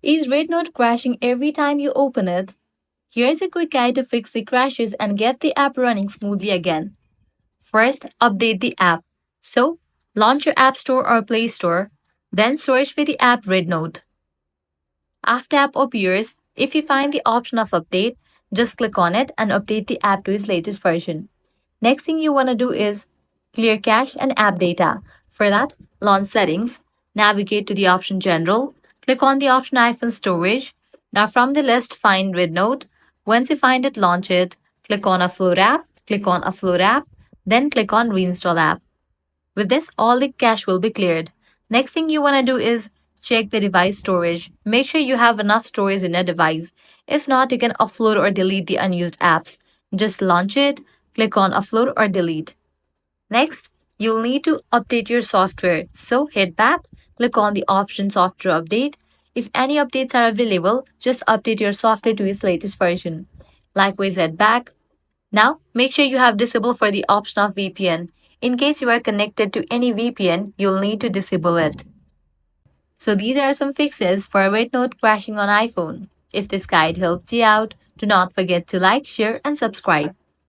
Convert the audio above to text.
Is Rednote crashing every time you open it? Here's a quick guide to fix the crashes and get the app running smoothly again. First, update the app. So, launch your App Store or Play Store, then search for the app Rednote. After app appears, if you find the option of update, just click on it and update the app to its latest version. Next thing you want to do is clear cache and app data. For that, launch settings, navigate to the option general, click on the option iPhone storage. Now from the list, find Rednote. Once you find it, launch it. Click on Upload app, then click on Reinstall app. With this, all the cache will be cleared. Next thing you want to do is check the device storage. Make sure you have enough storage in your device. If not, you can offload or delete the unused apps. Just launch it, click on Offload or Delete. Next, you'll need to update your software. So hit back, click on the option Software Update. If any updates are available, just update your software to its latest version. Likewise, head back, now, make sure you have disabled for the option of VPN. In case you are connected to any VPN, you'll need to disable it. So these are some fixes for Rednote crashing on iPhone. If this guide helped you out, do not forget to like, share, and subscribe.